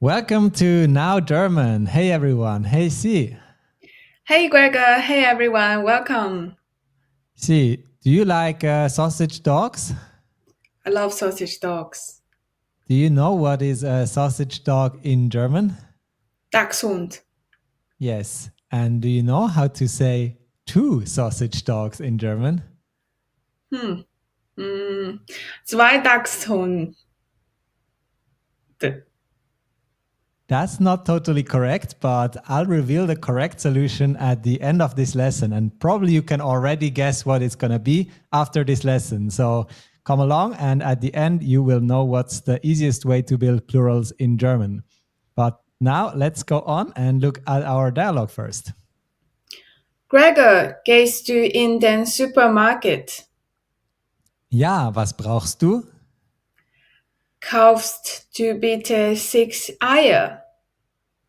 Welcome to Now German. Hey everyone. Hey C. Hey Gregor, hey everyone, welcome. C, do you like sausage dogs? I love sausage dogs. Do you know what is a sausage dog in German? Dachshund. Yes. And do you know how to say two sausage dogs in German? Zwei Dachshunde. That's not totally correct, but I'll reveal the correct solution at the end of this lesson. And probably you can already guess what it's going to be after this lesson. So come along, and at the end, you will know what's the easiest way to build plurals in German. But now let's go on and look at our dialogue first. Gregor, gehst du in den Supermarkt? Ja, was brauchst du? Kaufst du bitte 6 Eier?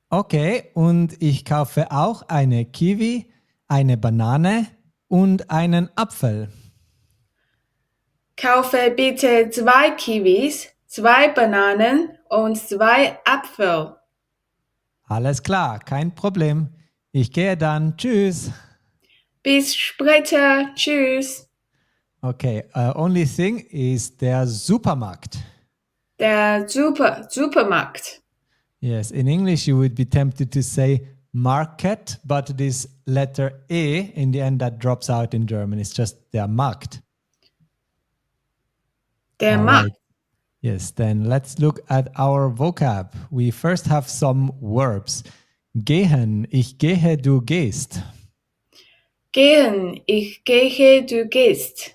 Okay, und ich kaufe auch eine Kiwi, eine Banane und einen Apfel. Kaufe bitte 2 Kiwis, 2 Bananen und 2 Äpfel. Alles klar, kein Problem. Ich gehe dann. Tschüss. Bis später, tschüss. Okay, only thing is der Supermarkt. Der Supermarkt. Yes, in English you would be tempted to say market, but this letter E in the end that drops out in German. It's just der Markt. Der All Markt. right. Yes, then let's look at our vocab. We first have some verbs. Gehen, ich gehe, du gehst. Gehen, ich gehe, du gehst.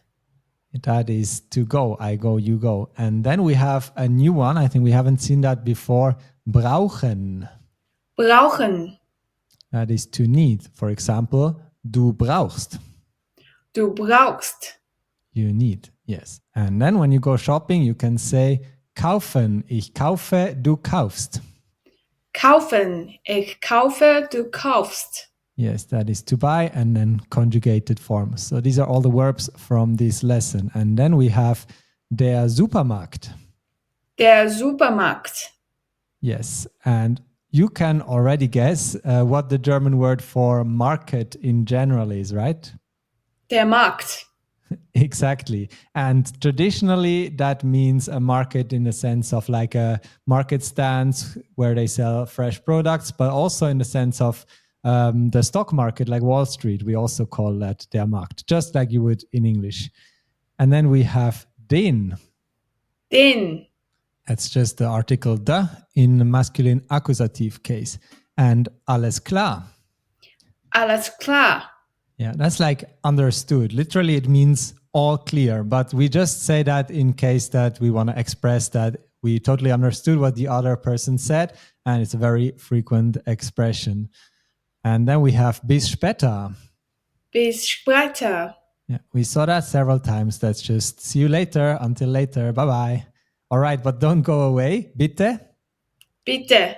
That is to go, I go, you go. And then we have a new one. I think we haven't seen that before. Brauchen. Brauchen. That is to need. For example, du brauchst. Du brauchst. You need, yes. And then when you go shopping, you can say kaufen. Ich kaufe, du kaufst. Kaufen. Ich kaufe, du kaufst. Yes, that is to buy and then conjugated forms. So these are all the verbs from this lesson. And then we have der Supermarkt. Der Supermarkt. Yes, and you can already guess what the German word for market in general is, right? Der Markt. Exactly. And traditionally, that means a market in the sense of like a market stands where they sell fresh products, but also in the sense of the stock market, like Wall Street. We also call that der Markt, just like you would in English. And then we have den. Den. That's just the article the in the masculine accusative case. And alles klar. Alles klar. Yeah, that's like understood. Literally, it means all clear, but we just say that in case that we want to express that we totally understood what the other person said, and it's a very frequent expression. And then we have bis später. Bis später. Yeah, we saw that several times. That's just see you later, until later, bye-bye. All right, but don't go away. Bitte? Bitte.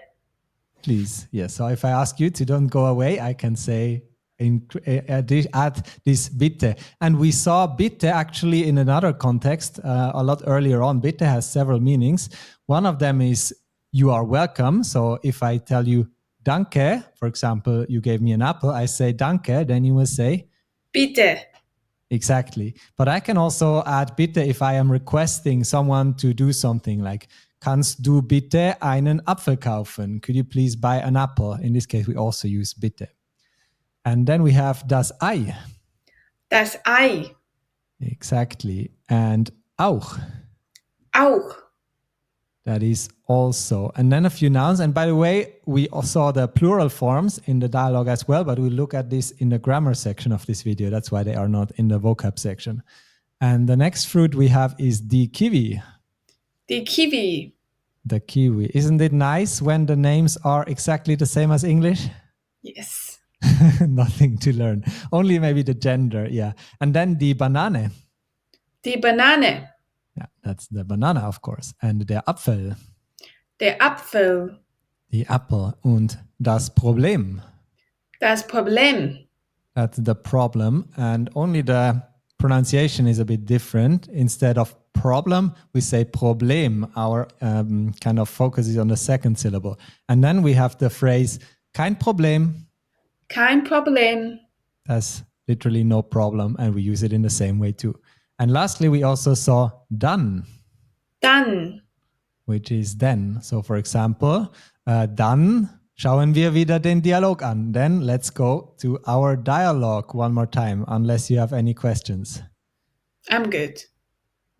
Please. Yes, so if I ask you to don't go away, I can say add this bitte. And we saw bitte actually in another context a lot earlier on. Bitte has several meanings. One of them is you are welcome. So if I tell you danke, for example, you gave me an apple, I say danke, then you will say Bitte. Exactly. But I can also add bitte if I am requesting someone to do something like kannst du bitte einen Apfel kaufen? Could you please buy an apple? In this case, we also use bitte. And then we have das Ei. Das Ei. Exactly. And auch. Auch. That is also. And then a few nouns. And by the way, we saw the plural forms in the dialogue as well, but we'll look at this in the grammar section of this video. That's why they are not in the vocab section. And the next fruit we have is die Kiwi. Die Kiwi. The kiwi. Isn't it nice when the names are exactly the same as English? Yes. Nothing to learn. Only maybe the gender, yeah. And then die Banane. Die Banane. Yeah, that's the banana, of course. And der Apfel. Der Apfel. Die Apple. Und das Problem. Das Problem. That's the problem. And only the pronunciation is a bit different. Instead of problem, we say Problem. Our kind of focus is on the second syllable. And then we have the phrase kein Problem. Kein Problem. That's literally no problem. And we use it in the same way too. And lastly, we also saw dann. Dann. Which is then. So for example, dann schauen wir wieder den Dialog an. Then let's go to our dialogue one more time, unless you have any questions. I'm good.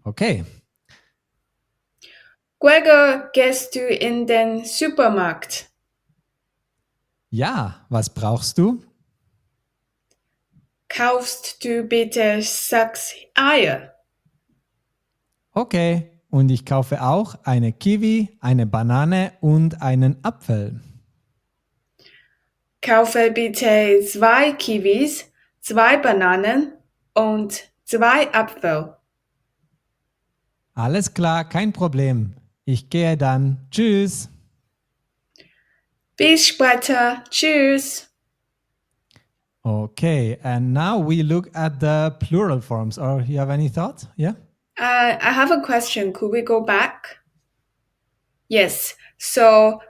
Okay. Gregor, gehst du in den Supermarkt? Ja, was brauchst du? Kaufst du bitte 6 Eier? Okay. Und ich kaufe auch eine Kiwi, eine Banane und einen Apfel. Kaufe bitte 2 Kiwis, 2 Bananen und 2 Äpfel. Alles klar, kein Problem. Ich gehe dann. Tschüss. Bis später. Tschüss. Okay, and now we look at the plural forms. Or you have any thoughts? Yeah? I have a question. Could we go back? Yes. So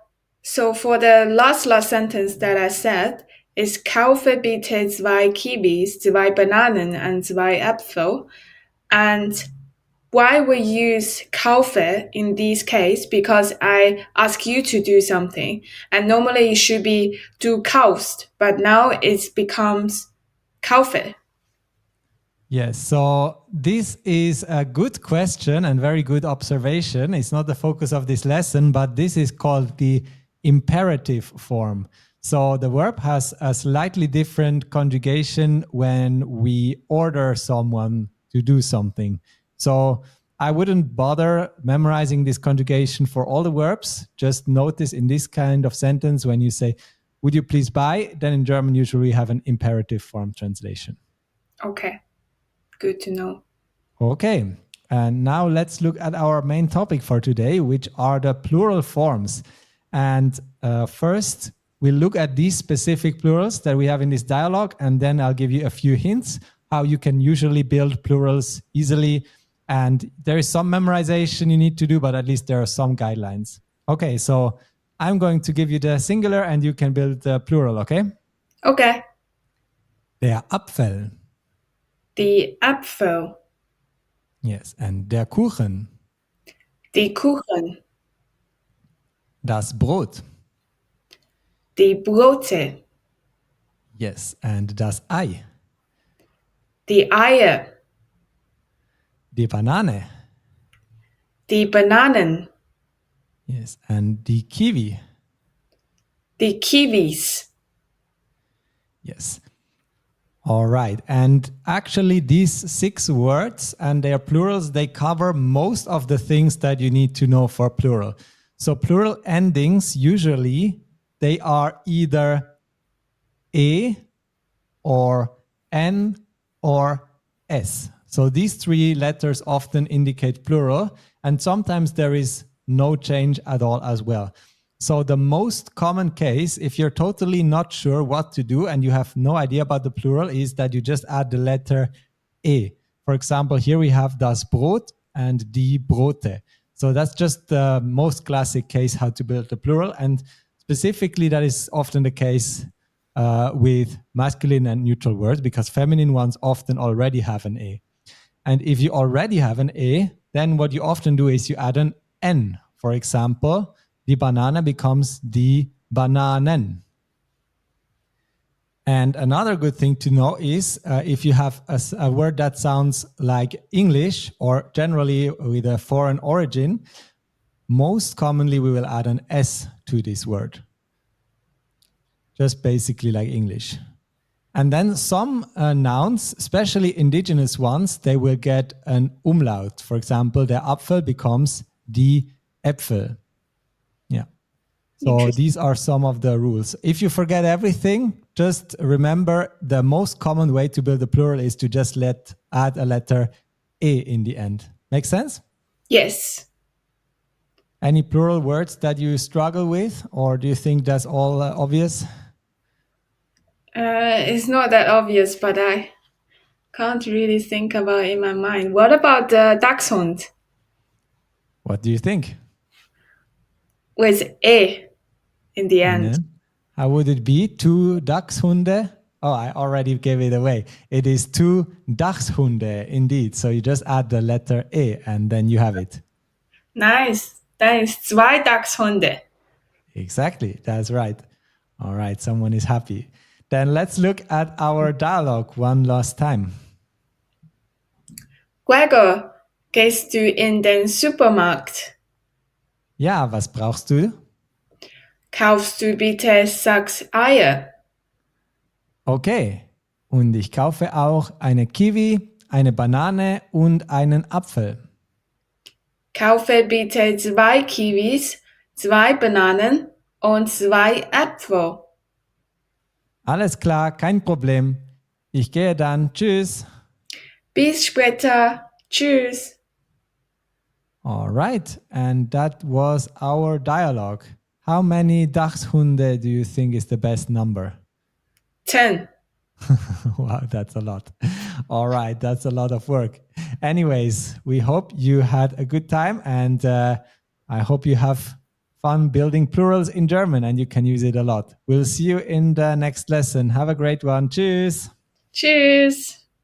for the last sentence that I said is kaufe bitte 2 Kiwis, 2 Bananen and 2 Äpfel. And why we use kaufe in this case? Because I ask you to do something, and normally it should be du kaufst, but now it becomes kaufe. Yes, so this is a good question and very good observation. It's not the focus of this lesson, but this is called the imperative form. So the verb has a slightly different conjugation when we order someone to do something. So I wouldn't bother memorizing this conjugation for all the verbs. Just notice in this kind of sentence when you say, would you please buy? Then in German, usually we have an imperative form translation. Okay. Good to know. Okay, and now let's look at our main topic for today, which are the plural forms. And first, we'll look at these specific plurals that we have in this dialogue, and then I'll give you a few hints how you can usually build plurals easily. And there is some memorization you need to do, but at least there are some guidelines. Okay, so I'm going to give you the singular and you can build the plural, okay? Okay. Der Apfel. Die Äpfel. Yes, and der Kuchen. Die Kuchen. Das Brot. Die Brote. Yes, and das Ei. Die Eier. Die Banane. Die Bananen. Yes, and die Kiwi. Die Kiwis. Yes. All right. And actually these 6 words and their plurals, they cover most of the things that you need to know for plural. So plural endings, usually they are either E or N or S. So these 3 letters often indicate plural, and sometimes there is no change at all as well. So the most common case, if you're totally not sure what to do and you have no idea about the plural, is that you just add the letter E. For example, here we have das Brot and die Brote. So that's just the most classic case how to build the plural. And specifically, that is often the case with masculine and neutral words, because feminine ones often already have an E. And if you already have an E, then what you often do is you add an N. For example, die Banane becomes die Bananen. And another good thing to know is if you have a word that sounds like English or generally with a foreign origin, most commonly we will add an S to this word. Just basically like English. And then some nouns, especially indigenous ones, they will get an umlaut. For example, der Apfel becomes die Äpfel. Yeah. So these are some of the rules. If you forget everything, just remember the most common way to build a plural is to just add a letter E in the end. Make sense? Yes. Any plural words that you struggle with, or do you think that's all obvious? It's not that obvious, but Can't really think about it in my mind. What about the Dachshund What do you think? with E in the end? No. How would it be? Two Dachshunde? Oh, I already gave it away. It is two Dachshunde, indeed. So you just add the letter E and then you have it. Nice. Thanks. Zwei Dachshunde. Exactly. That's right. All right. Someone is happy. Then let's look at our dialogue one last time. Gregor, gehst du in den Supermarkt? Ja, was brauchst du? Kaufst du bitte 6 Eier? Okay. Und ich kaufe auch eine Kiwi, eine Banane und einen Apfel. Kaufe bitte 2 Kiwis, 2 Bananen und 2 Äpfel. Alles klar, kein Problem. Ich gehe dann. Tschüss. Bis später. Tschüss. All right. And that was our dialogue. How many Dachshunde do you think is the best number? 10. Wow, that's a lot. All right, that's a lot of work. Anyways, we hope you had a good time and I hope you have fun building plurals in German and you can use it a lot. We'll see you in the next lesson. Have a great one. Tschüss. Tschüss.